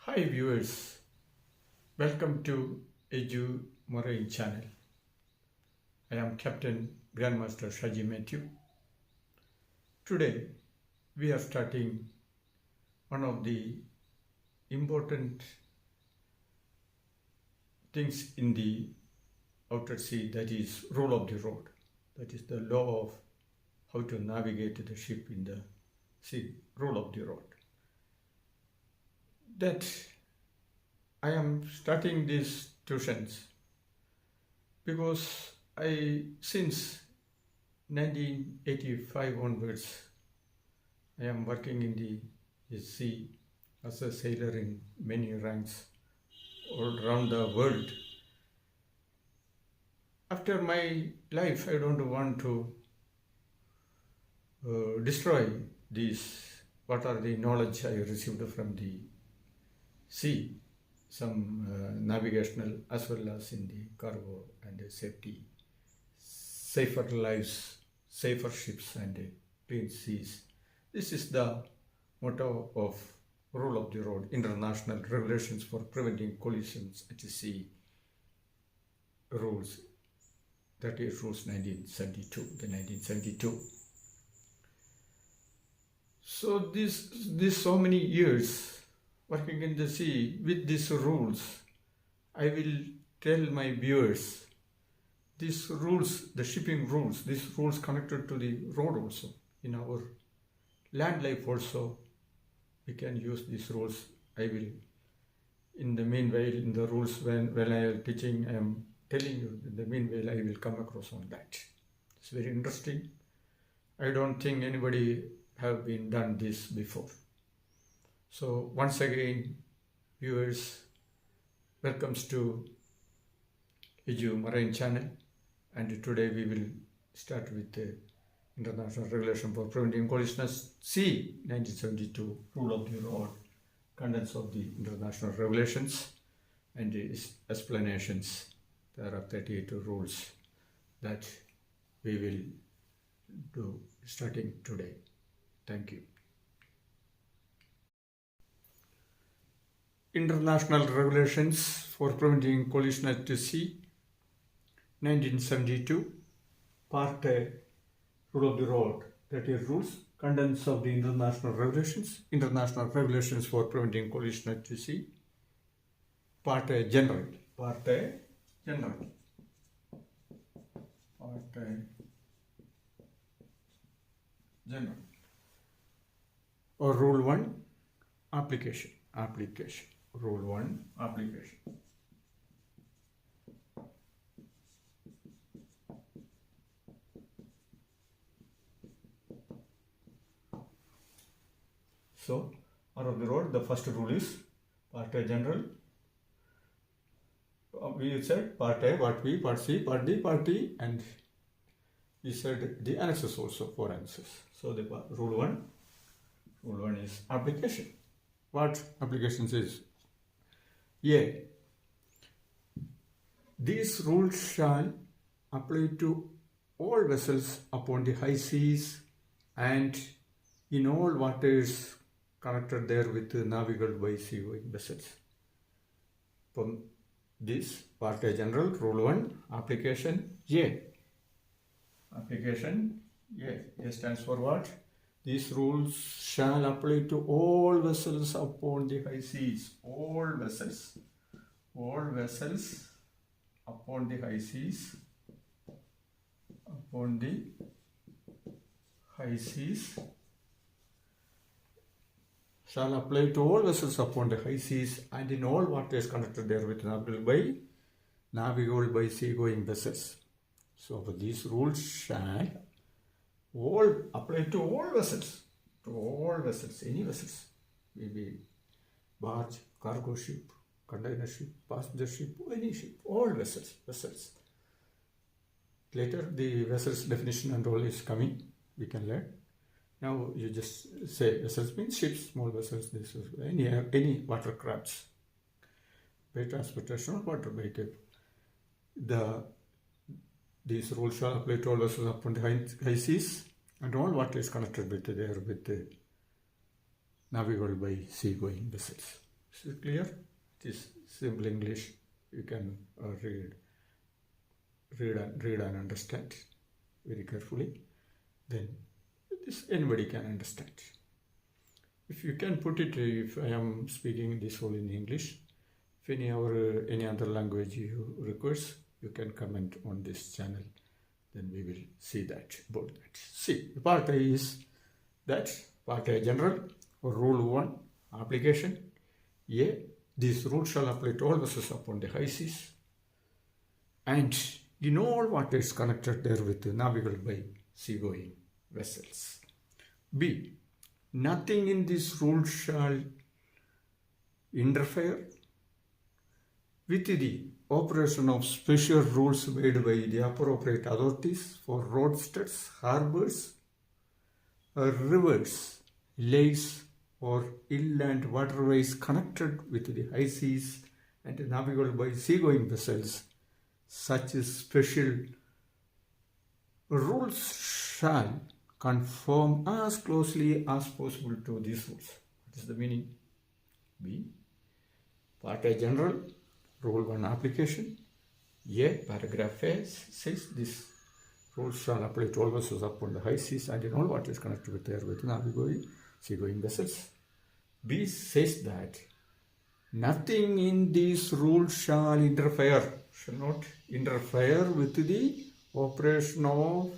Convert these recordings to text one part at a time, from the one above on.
Hi viewers, welcome to Edu Marine channel. I am Captain Grandmaster SHAJI Matthew. Today we are starting one of the important things in the outer sea, that is rule of the road. That is the law of how to navigate the ship in the sea, rule of the road. That I am starting these tuitions because since 1985 onwards, I am working in the sea as a sailor in many ranks all around the world. After my life, I don't want to destroy what are the knowledge I received from the sea, some navigational as well as in the cargo and safety, safer lives, safer ships and clean seas. This is the motto of rule of the road, international regulations for preventing collisions at sea rules, that is rules 1972. So this so many years working in the sea with these rules, I will tell my viewers these rules, the shipping rules, these rules connected to the road also. In our land life also, we can use these rules. I will, in the meanwhile, in the rules when I am teaching, I am telling you, in the meanwhile, I will come across on that. It's very interesting. I don't think anybody have been done this before. So once again, viewers, welcomes to Edu Marine channel, and today we will start with the International Regulation for Preventing Collision at Sea 1972, Rule of the Road, contents of the international regulations and its explanations. There are 38 rules that we will do starting today. Thank you. International Regulations for Preventing Collision at Sea, 1972, Part A, Rule of the Road, that is rules, contents of the international regulations for preventing collision at sea, Part A, General, Part A, General, Part A, General, or Rule 1, Application. Rule 1, Application. So, out of the road, the first rule is Part A, General. We said Part A, Part B, Part C, Part D, Part E, and we said the annexes also, 4 annexes. So, the Rule 1 is application. What applications is? A. These rules shall apply to all vessels upon the high seas and in all waters connected there with navigable by seagoing vessels. From this Part A, General, Rule 1, Application A. Application A. A stands for what? These rules shall apply to all vessels upon the high seas. All vessels upon the high seas. Upon the high seas shall apply to all vessels upon the high seas and in all waters connected there with navigable by seagoing vessels. So these rules shall all apply to all vessels, any vessels, maybe barge, cargo ship, container ship, passenger ship, any ship, all vessels. Later the vessels definition and all is coming, we can learn. Now you just say vessels means ships, small vessels, this is any watercrafts, by transportation or water vehicle. These rules shall apply to all vessels upon the high seas and all waters connected with navigable by seagoing vessels. Is it clear? It is simple English. You can read and understand very carefully. Then this anybody can understand. If you can put it, if I am speaking this whole in English, if any other language you request, you can comment on this channel. Then we will see that about that. See, part A is that part A general or rule 1 application. A, these rules shall apply to all vessels upon the high seas and in all waters connected therewith navigable by seagoing vessels. B, nothing in this rule shall interfere with the operation of special rules made by the appropriate authorities for roadsteads, harbors, rivers, lakes, or inland waterways connected with the high seas and navigable by seagoing vessels. Such special rules shall conform as closely as possible to these rules. What is the meaning? B, part A general, rule 1 application. A, paragraph A says this rule shall apply to all vessels upon the high seas and in all waters connected with therewith navigable seagoing vessels. B says that nothing in these rules shall not interfere with the operation of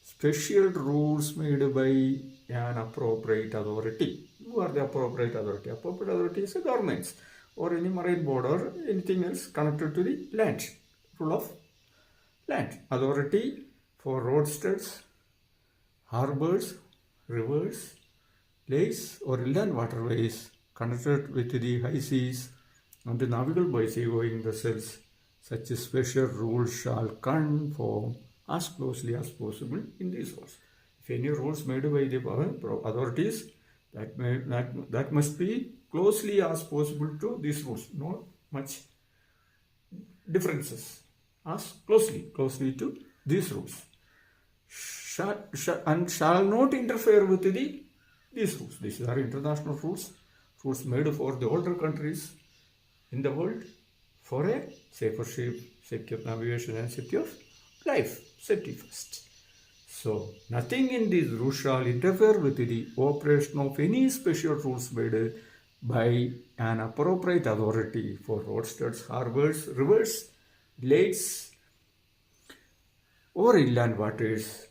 special rules made by an appropriate authority. Who are the appropriate authority? Appropriate authority is the governments or any marine board or anything else connected to the land. Rule of land. Authority for roadsteads, harbors, rivers, lakes or inland waterways connected with the high seas and navigable by seagoing vessels. Such special rules shall conform as closely as possible in these rules. If any rules made by the authorities, that must be closely as possible to these rules. Not much differences. As closely to these rules. Shall not interfere with these rules. These are international rules made for the older countries in the world for a safer ship, safety of navigation and safety of life, safety first. So, nothing in these rules shall interfere with the operation of any special rules made by an appropriate authority for roadsteads, harbors, rivers, lakes, or inland waters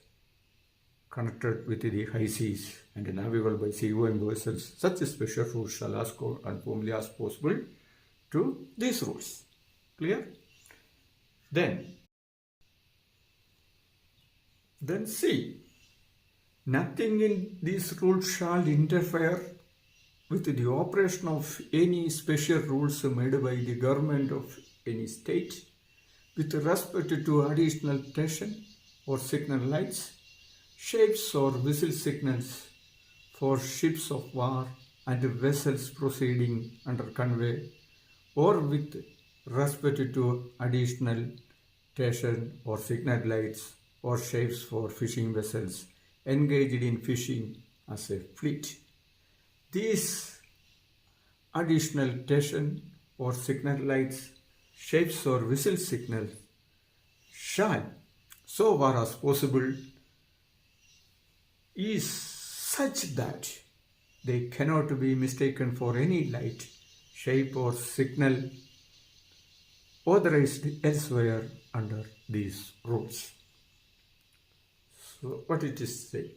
connected with the high seas and navigable by seagoing vessels. Such special rules shall as conformly as possible to these rules. Clear? Then C. Nothing in these rules shall interfere with the operation of any special rules made by the government of any state with respect to additional station or signal lights, shapes or whistle signals for ships of war and vessels proceeding under convoy, or with respect to additional station or signal lights or shapes for fishing vessels engaged in fishing as a fleet. These additional station or signal lights, shapes or whistle signals shall, so far as possible, is such that they cannot be mistaken for any light, shape or signal authorized elsewhere under these rules. So what it is say?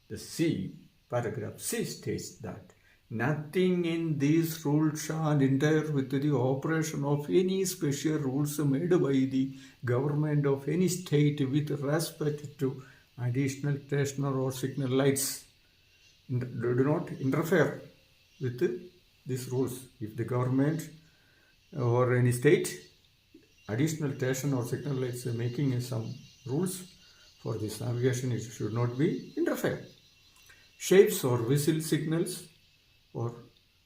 The C, paragraph C states that nothing in these rules shall interfere with the operation of any special rules made by the government of any state with respect to additional stationer or signal lights. Do not interfere with these rules. If the government or any state additional station or signal lights are making some rules for this navigation, it should not be interfered. Shapes or whistle signals or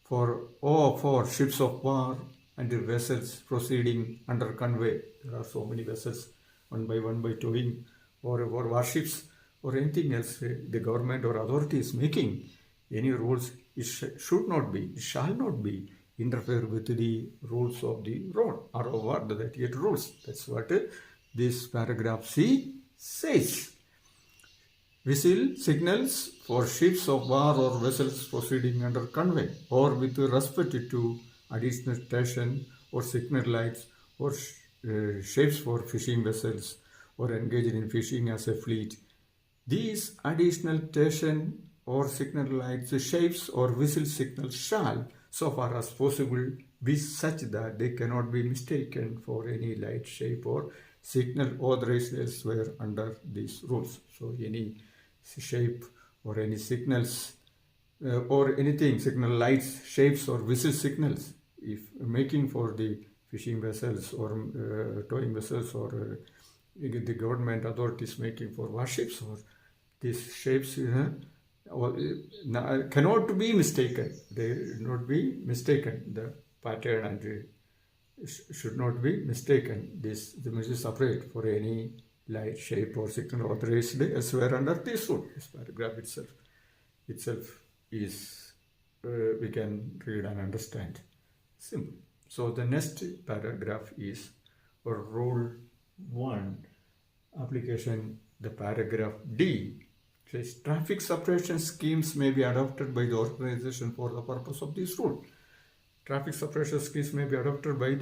for ships of war and vessels proceeding under convoy. There are so many vessels one by towing or warships or anything else the government or authority is making any rules, it should not be, it shall not be interfere with the rules of the road or what the 38 rules. That's what this paragraph C says. Whistle signals for ships of war or vessels proceeding under convoy or with respect to additional station or signal lights or shapes for fishing vessels or engaged in fishing as a fleet. These additional station or signal lights, shapes or whistle signals shall, so far as possible, be such that they cannot be mistaken for any light, shape or signal authorized elsewhere under these rules. So any shape or any signals or anything, signal lights, shapes or whistle signals, if making for the fishing vessels or towing vessels or the government authorities making for warships or these shapes cannot be mistaken. They not be mistaken. The pattern and should not be mistaken. This the image is separate for any light, shape or signal authorized elsewhere under this rule. This paragraph itself is we can read and understand. Simple. So the next paragraph is for rule 1 application. The paragraph D says traffic separation schemes may be adopted by the organization for the purpose of this rule. Traffic separation schemes may be adopted by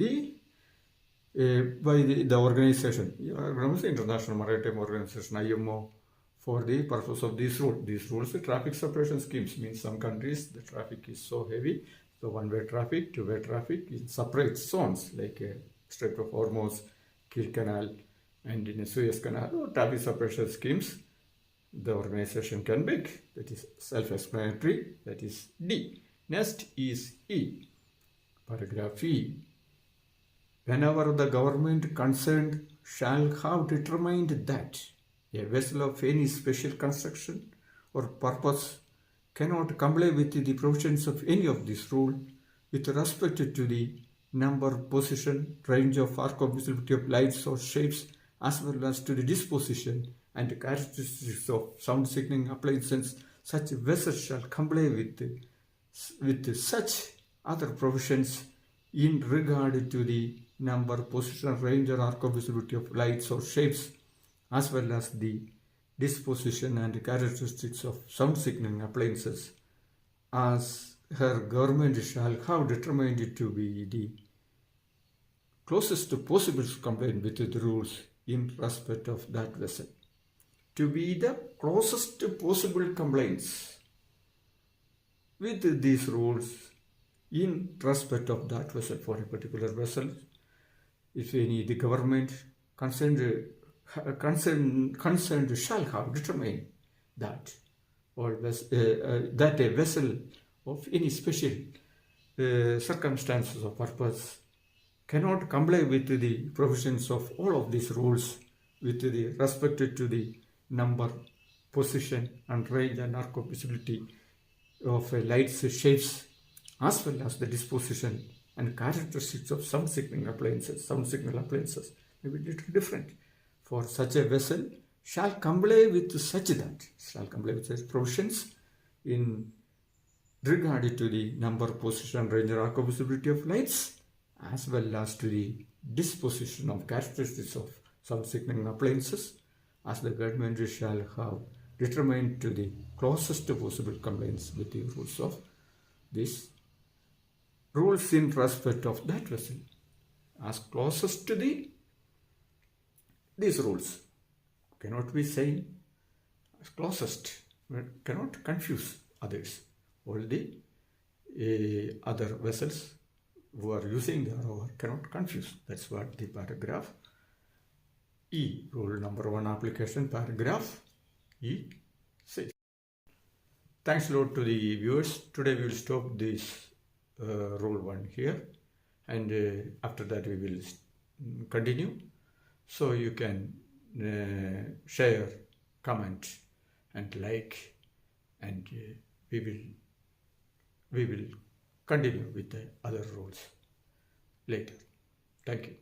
the organization, International Maritime Organization, IMO, for the purpose of this rule. These rules, the traffic separation schemes, means some countries the traffic is so heavy, so one-way traffic, two-way traffic in separate zones like Strait of Hormuz, Kiel Canal, and in a Suez Canal, or traffic separation schemes the organization can make. That is self-explanatory. That is D. Next is E. Paragraph E. Whenever the government concerned shall have determined that a vessel of any special construction or purpose cannot comply with the provisions of any of this rule with respect to the number, position, range of arc of visibility of lights or shapes, as well as to the disposition and characteristics of sound signaling appliances, such vessels shall comply with such other provisions in regard to the number, position, range or arc of visibility of lights or shapes, as well as the disposition and characteristics of sound signaling appliances, as her government shall have determined it to be the closest possible compliance with the rules in respect of that vessel. To be the closest possible compliance with these rules in respect of that vessel. For a particular vessel, if any the government concerned shall have determined that or that a vessel of any special circumstances or purpose cannot comply with the provisions of all of these rules with the respect to the number, position and range and arc of visibility of lights, shapes, as well as the disposition and characteristics of sound signaling appliances. Sound signal appliances may be little different. For such a vessel shall comply with such provisions in regard to the number, position, range or arc of visibility of lights, as well as to the disposition of characteristics of sound signaling appliances, as the government shall have determined to the closest possible compliance with the rules of these rules in respect of that vessel, as closest to these rules. Cannot be saying as closest, cannot confuse others. All the other vessels who are using the rover cannot confuse. That's what the paragraph E, rule number 1 application, paragraph E says. Thanks a lot to the viewers. Today we will stop this rule 1 here, and after that we will continue. So you can share, comment and like, and we will continue with the other rules later. Thank you.